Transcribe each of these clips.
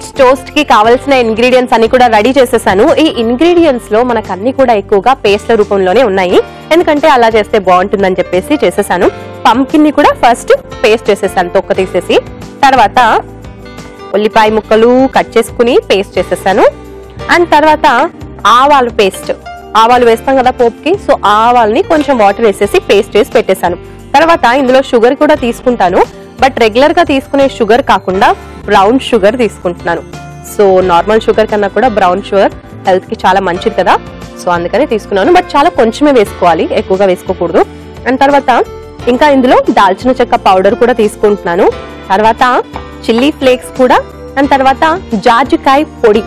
French toast కి కావాల్సిన ingredients అన్ని కూడా రెడీ చేసేసాను. ఈ ఇంగ్రీడియంట్స్ లో మనకు అన్ని కూడా ఎక్కువగా పేస్ట్ల రూపంలోనే ఉన్నాయి, ఎందుకంటే అలా చేస్తే బాగుంటుందని చెప్పేసి చేసేసాను. పంకిన్ ని కూడా ఫస్ట్ పేస్ట్ చేసేసాను తొక్క తీసేసి, తర్వాత ఉల్లిపాయ ముక్కలు కట్ చేసుకుని పేస్ట్ చేసేసాను. అండ్ తర్వాత ఆవాలు పేస్ట్, ఆవాలు వేస్తాం కదా పోపుకి, సో ఆవాల్ని కొంచెం వాటర్ వేసేసి పేస్ట్ చేసి పెట్టేశాను. తర్వాత ఇందులో షుగర్ కూడా తీసుకుంటాను, బట్ రెగ్యులర్ గా తీసుకునే షుగర్ కాకుండా బ్రౌన్ షుగర్ తీసుకుంటున్నాను. సో నార్మల్ షుగర్ కన్నా కూడా బ్రౌన్ షుగర్ హెల్త్ కి చాలా మంచిది కదా, సో అందుకని తీసుకున్నాను. బట్ చాలా కొంచెమే వేసుకోవాలి, ఎక్కువగా వేసుకోకూడదు. అండ్ తర్వాత ఇంకా ఇందులో దాల్చిన చెక్క పౌడర్ కూడా తీసుకుంటున్నాను, తర్వాత చిల్లీ ఫ్లేక్స్ కూడా, అండ్ తర్వాత జాజికాయ పొడి.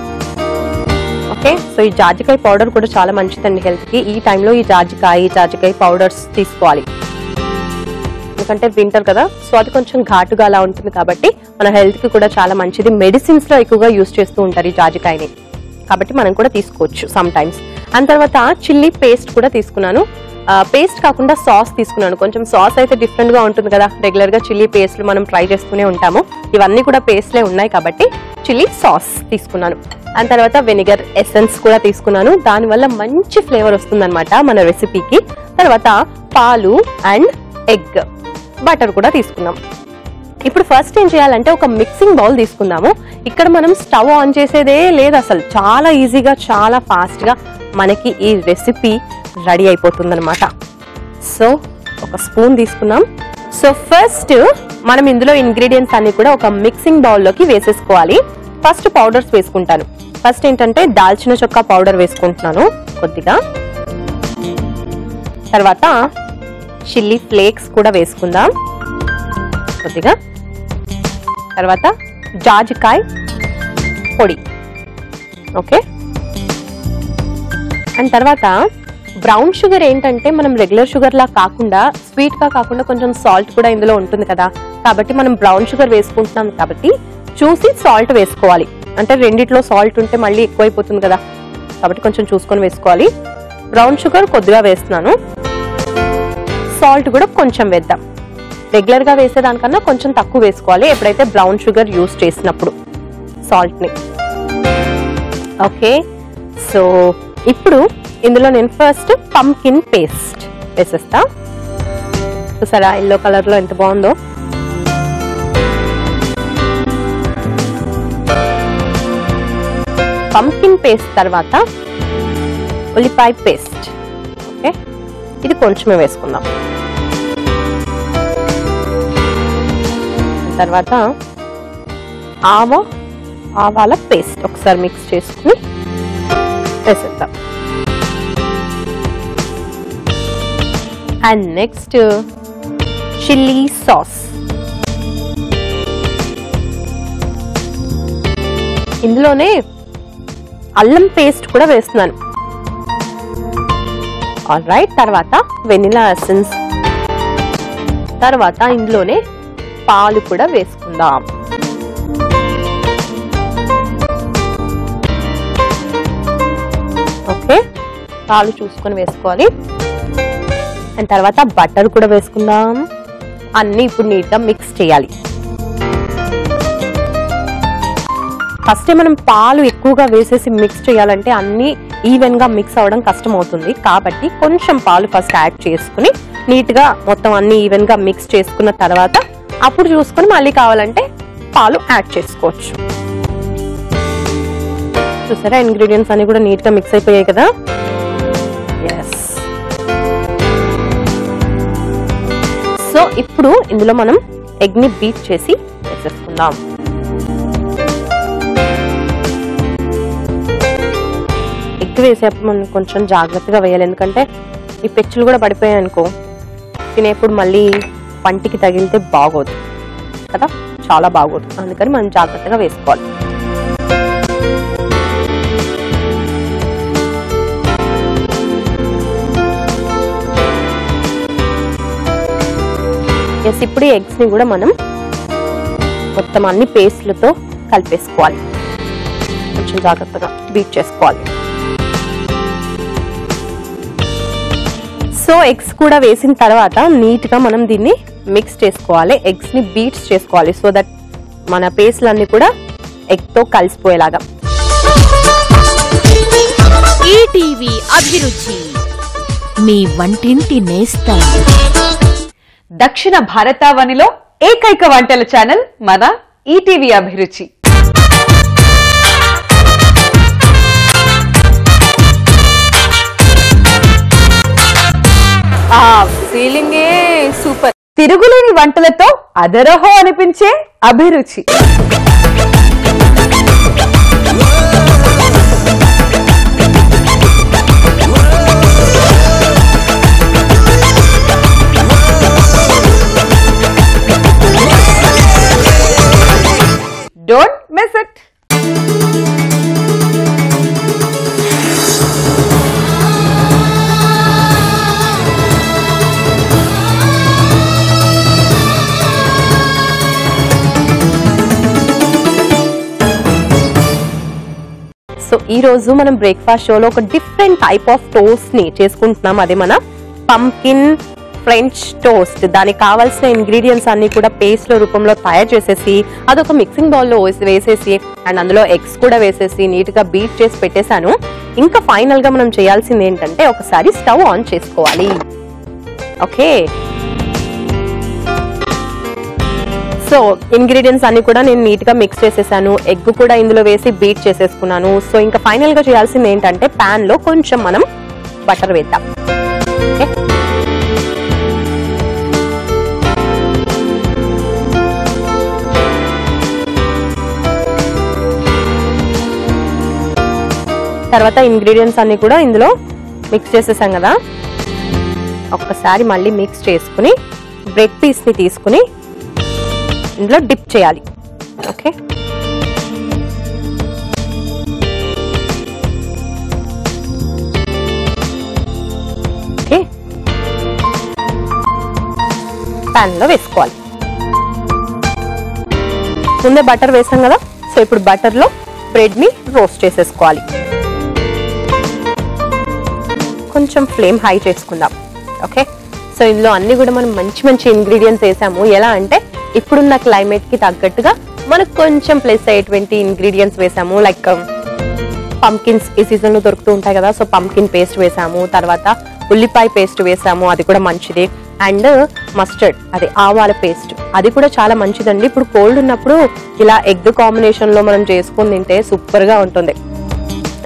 ఓకే, సో ఈ జాజికాయ పౌడర్ కూడా చాలా మంచిదండి హెల్త్ కి. ఈ టైంలో ఈ జాజికాయ పౌడర్స్ తీసుకోవాలి, ఎందుకంటే వింటర్ కదా, సో అది కొంచెం ఘాటుగా అలా ఉంటుంది కాబట్టి మన హెల్త్ కి కూడా చాలా మంచిది. మెడిసిన్స్ లో ఎక్కువగా యూజ్ చేస్తూ ఉంటారు ఈ జాజికాయని, కాబట్టి మనం కూడా తీసుకోవచ్చు సమ్ టైమ్స్. అండ్ తర్వాత చిల్లీ పేస్ట్ కూడా తీసుకున్నాను. పేస్ట్ కాకుండా సాస్ తీసుకున్నాను. కొంచెం సాస్ అయితే డిఫరెంట్ గా ఉంటుంది కదా, రెగ్యులర్ గా చిల్లీ పేస్ట్లు మనం ట్రై చేస్తూనే ఉంటాము, ఇవన్నీ కూడా పేస్ట్లే ఉన్నాయి కాబట్టి చిల్లీ సాస్ తీసుకున్నాను. అండ్ తర్వాత వెనిగర్ ఎసెన్స్ కూడా తీసుకున్నాను, దానివల్ల మంచి ఫ్లేవర్ వస్తుందన్నమాట మన రెసిపీకి. తర్వాత పాలు అండ్ ఎగ్, బటర్ కూడా తీసుకున్నాం. ఇప్పుడు ఫస్ట్ ఏం చేయాలంటే ఒక మిక్సింగ్ బౌల్ తీసుకుందాము. ఇక్కడ మనం స్టవ్ ఆన్ చేసేదే లేదు అసలు, చాలా ఈజీగా చాలా ఫాస్ట్ గా మనకి ఈ రెసిపీ రెడీ అయిపోతుంది అనమాట. సో ఒక స్పూన్ తీసుకున్నాం. సో ఫస్ట్ మనం ఇందులో ఇంగ్రీడియంట్స్ అన్ని కూడా ఒక మిక్సింగ్ బౌల్ లోకి వేసేసుకోవాలి. ఫస్ట్ పౌడర్స్ వేసుకుంటాను. ఫస్ట్ ఏంటంటే దాల్చిన చెక్క పౌడర్ వేసుకుంటున్నాను కొద్దిగా, తర్వాత చిల్లీ ఫ్లేక్స్ కూడా వేసుకుందాం కొద్దిగా, తర్వాత జాజికాయ పొడి. ఓకే, అండ్ తర్వాత బ్రౌన్ షుగర్ ఏంటంటే మనం రెగ్యులర్ షుగర్ లా కాకుండా స్వీట్ గా కాకుండా కొంచెం సాల్ట్ కూడా ఇందులో ఉంటుంది కదా, కాబట్టి మనం బ్రౌన్ షుగర్ వేసుకుంటున్నాం కాబట్టి చూసి సాల్ట్ వేసుకోవాలి. అంటే రెండిట్లో సాల్ట్ ఉంటే మళ్ళీ ఎక్కువైపోతుంది కదా, కాబట్టి కొంచెం చూసుకొని వేసుకోవాలి. బ్రౌన్ షుగర్ కొద్దిగా వేస్తున్నాను, సాల్ట్ కూడా కొంచెం వేద్దాం. రెగ్యులర్ గా వేసేదానికన్నా కొంచెం తక్కువ వేసుకోవాలి ఎప్పుడైతే బ్రౌన్ షుగర్ యూస్ చేసినప్పుడు సాల్ట్ ని. ఓకే, సో ఇప్పుడు ఇందులో నేను ఫస్ట్ పంకిన్ పేస్ట్ వేసేస్తా. చూసారా ఎల్లో కలర్ లో ఎంత బాగుందో. పంకిన్ పేస్ట్ తర్వాత ఉల్లిపాయ పేస్ట్. ఓకే, ఇది కొంచెమే వేసుకుందాం. తర్వాత ఆవాల పేస్ట్ ఒకసారి మిక్స్ చేసుకుని వేసేద్దాం. And next chilli sauce. ఇందులోనే అల్లం పేస్ట్ కూడా వేస్తున్నాను. ఆల్ రైట్, తర్వాత వెనిలా ఎసెన్స్, తర్వాత ఇందులోనే పాలు కూడా వేసుకుందాం. ఓకే, పాలు చూసుకొని వేసుకోవాలి. అండ్ తర్వాత బటర్ కూడా వేసుకుందాం. అన్ని ఇప్పుడు నీట్ గా మిక్స్ చేయాలి. ఫస్ట్ మనం పాలు ఎక్కువగా వేసేసి మిక్స్ చేయాలంటే అన్ని ఈవెన్ గా మిక్స్ అవ్వడం కష్టం అవుతుంది, కాబట్టి కొంచెం పాలు ఫస్ట్ యాడ్ చేసుకుని నీట్ గా మొత్తం అన్ని ఈవెన్ గా మిక్స్ చేసుకున్న తర్వాత అప్పుడు చూసుకొని మళ్ళీ కావాలంటే పాలు యాడ్ చేసుకోవచ్చు. చూసారా ఇంగ్రీడియంట్స్ అన్ని కూడా నీట్ గా మిక్స్ అయిపోయాయి కదా. ఎస్, సో ఇప్పుడు ఇందులో మనం ఎగ్ ని బీట్ చేసి వేసేసుకుందాం. ఎగ్ వేసేప్పుడు మనం కొంచెం జాగ్రత్తగా వేయాలి, ఎందుకంటే ఈ పెచ్చులు కూడా పడిపోయాయి అనుకో తినేప్పుడు మళ్ళీ పంటికి తగిలితే బాగోదు కదా, చాలా బాగోదు. అందుకని మనం జాగ్రత్తగా వేసుకోవాలి. ఎస్, ఇప్పుడు ఈ ఎగ్స్ ని కూడా మనం మొత్తం అన్ని పేస్ట్లతో కలిపేసుకోవాలి. కొంచెం జాగ్రత్తగా బీట్ చేసుకోవాలి. సో ఎగ్స్ కూడా వేసిన తర్వాత నీట్ గా మనం దీన్ని మిక్స్ చేసుకోవాలి. ఎగ్స్ ని బీట్స్ చేసుకోవాలి, సో దట్ మన పేస్ట్లన్నీ కూడా ఎగ్ తో కలిసిపోయేలాగా. ఈటీవీ అభిరుచి మీ వంటింటి నేస్తం. దక్షిణ భారతావనిలో ఏకైక వంటల ఛానల్ మన ఈటీవీ అభిరుచి. ఆ ఫీలింగే సూపర్. తిరుగులేని వంటలతో అదరహో అనిపించే అభిరుచి. Don't miss it. సో ఈ రోజు మనం బ్రేక్ఫాస్ట్ షోలో ఒక డిఫరెంట్ టైప్ ఆఫ్ టోస్ట్ ని చేసుకుంటున్నాం. అదే మన పంకిన్ ఫ్రెంచ్ టోస్ట్. దానికి కావాల్సిన ఇంగ్రీడియంట్స్ అన్ని కూడా పేస్ట్ రూపంలో తయారు చేసేసి అదొక మిక్సింగ్ బౌల్ లో వేసేసి అండ్ అందులో ఎగ్స్ కూడా వేసేసి నీట్ గా బీట్ చేసి పెట్టేశాను. ఇంకా ఫైనల్ గా మనం చేయాల్సింది ఏంటంటే ఒకసారి స్టవ్ ఆన్ చేసుకోవాలి. ఓకే, సో ఇంగ్రీడియంట్స్ అన్ని కూడా నేను నీట్ గా మిక్స్ చేసేసాను. ఎగ్ కూడా ఇందులో వేసి బీట్ చేసేసుకున్నాను. సో ఇంకా ఫైనల్ గా చేయాల్సింది ఏంటంటే పాన్ లో కొంచెం మనం బటర్ వేద్దాం. ఓకే, తర్వాత ఇంగ్రీడియంట్స్ అన్ని కూడా ఇందులో మిక్స్ చేసేసాం కదా, ఒక్కసారి మళ్ళీ మిక్స్ చేసుకుని బ్రెడ్ పీస్ ని తీసుకుని ఇందులో డిప్ చేయాలి. ఓకే, ఓకే, పాన్ లో వేసుకోవాలి. ముందే బటర్ వేసాం కదా, సో ఇప్పుడు బటర్ లో బ్రెడ్ ని రోస్ట్ చేసేసుకోవాలి. కొంచెం ఫ్లేమ్ హై చేసుకుందాం. ఓకే, సో ఇందులో అన్ని కూడా మనం మంచి మంచి ఇంగ్రీడియంట్స్ వేసాము. ఎలా అంటే ఇప్పుడున్న క్లైమేట్ కి తగ్గట్టుగా మనకు కొంచెం ప్లస్ అయ్యేటువంటి ఇంగ్రీడియంట్స్ వేసాము. లైక్ పంకిన్స్ ఈ సీజన్ లో దొరుకుతూ ఉంటాయి కదా, సో పంకిన్ పేస్ట్ వేసాము, తర్వాత ఉల్లిపాయ పేస్ట్ వేసాము, అది కూడా మంచిది. అండ్ మస్టర్డ్, అదే ఆవాల పేస్ట్, అది కూడా చాలా మంచిదండి. ఇప్పుడు కోల్డ్ ఉన్నప్పుడు ఇలా ఎగ్ కాంబినేషన్ లో మనం చేసుకుని తింటే సూపర్ గా ఉంటుంది.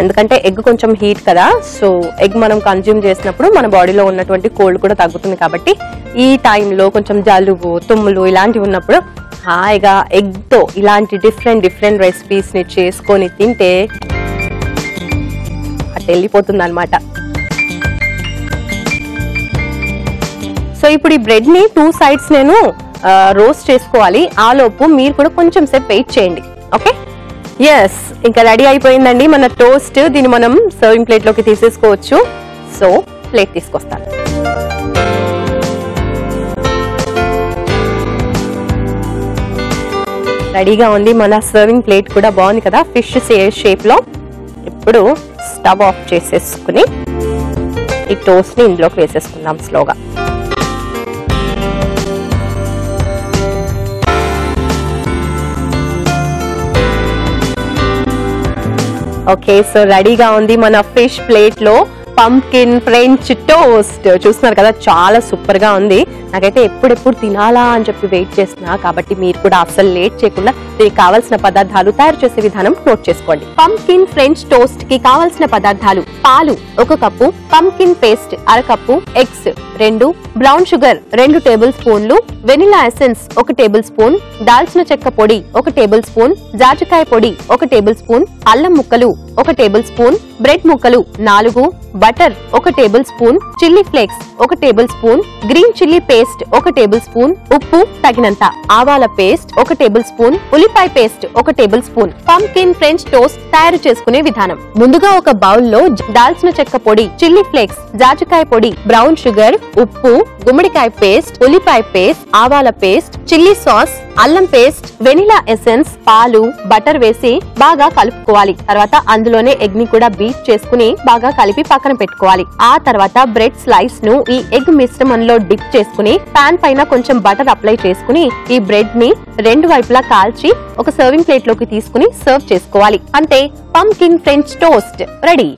ఎందుకంటే ఎగ్ కొంచెం హీట్ కదా, సో ఎగ్ మనం కన్జ్యూమ్ చేసినప్పుడు మన బాడీలో ఉన్నటువంటి కోల్డ్ కూడా తగ్గుతుంది. కాబట్టి ఈ టైంలో కొంచెం జలుబు తుమ్ములు ఇలాంటివి ఉన్నప్పుడు హాయిగా ఎగ్ తో ఇలాంటి డిఫరెంట్ రెసిపీస్ ని చేసుకొని తింటే అటు వెళ్ళిపోతుంది అనమాట. సో ఇప్పుడు ఈ బ్రెడ్ ని 2 sides నేను రోస్ట్ చేసుకోవాలి. ఆ లోపు మీరు కూడా కొంచెం సేపు వెయిట్ చేయండి. ఓకే, ఎస్, ఇంకా రెడీ అయిపోయిందండి మన టోస్ట్. దీన్ని మనం సర్వింగ్ ప్లేట్ లోకి తీసేసుకోవచ్చు. సో ప్లేట్ తీసుకొస్తాను. రెడీగా ఉంది మన సర్వింగ్ ప్లేట్ కూడా. బాగుంది కదా, ఫిష్ షేప్ లో. ఇప్పుడు స్టవ్ ఆఫ్ చేసేసుకుని ఈ టోస్ట్ ని ఇందులోకి వేసేసుకుందాం స్లోగా. ఓకే, సో రెడీగా ఉంది మన ఫిష్ ప్లేట్ లో పంకిన్ ఫ్రెంచ్ టోస్ట్. చూస్తున్నారు కదా, చాలా సూపర్ గా ఉంది. నాకైతే ఎప్పుడెప్పుడు తినాలా అని చెప్పి వెయిట్ చేస్తున్నా. కాబట్టి మీరు కూడా అసలు లేట్ చేయకుండా దీనికి కావాల్సిన పదార్థాలు తయారు చేసే విధానం నోట్ చేసుకోండి. పంకిన్ ఫ్రెంచ్ టోస్ట్ కి కావాల్సిన పదార్థాలు: పాలు 1 cup, pumpkin paste 1/2 cup, eggs 2, brown sugar 2 table స్పూన్లు, వెనిలా ఎసెన్స్ 1 టేబుల్ స్పూన్, దాల్చిన చెక్క పొడి 1 టేబుల్ స్పూన్, జాజికాయ పొడి 1 టేబుల్ స్పూన్, అల్లం ముక్కలు 1 టేబుల్ స్పూన్, బ్రెడ్ ముక్కలు 4, butter 1 tablespoon, chilli flakes 1 tablespoon, green chilli paste 1 tablespoon, ఉప్పు తగినంత, ఆవాల పేస్ట్ 1 టేబుల్ స్పూన్, ఉల్లిపాయ paste 1 tablespoon. Pumpkin French toast తయారు చేసుకునే విధానం: ముందుగా ఒక బౌల్ లో దాల్చిన చెక్క పొడి, చిల్లీ ఫ్లేక్స్, జాజికాయ పొడి, బ్రౌన్ షుగర్, ఉప్పు, గుమ్మడికాయ పేస్ట్, ఉల్లిపాయ పేస్ట్, ఆవాల పేస్ట్, చిల్లీ సాస్, అల్లం పేస్ట్, వెనిలా ఎసెన్స్, పాలు, బటర్ వేసి బాగా కలుపుకోవాలి. తర్వాత అందులోనే ఎగ్ ని కూడా బీట్ చేసుకుని బాగా కలిపి పక్కన పెట్టుకోవాలి. ఆ తర్వాత బ్రెడ్ స్లైస్ ను ఈ ఎగ్ మిశ్రమంలో డిప్ చేసుకుని పాన్ పైన కొంచెం బటర్ అప్లై చేసుకుని ఈ బ్రెడ్ ని రెండు వైపులా కాల్చి ఒక సర్వింగ్ ప్లేట్ లోకి తీసుకుని సర్వ్ చేసుకోవాలి. అంతే, పంకిన్ ఫ్రెంచ్ టోస్ట్ రెడీ.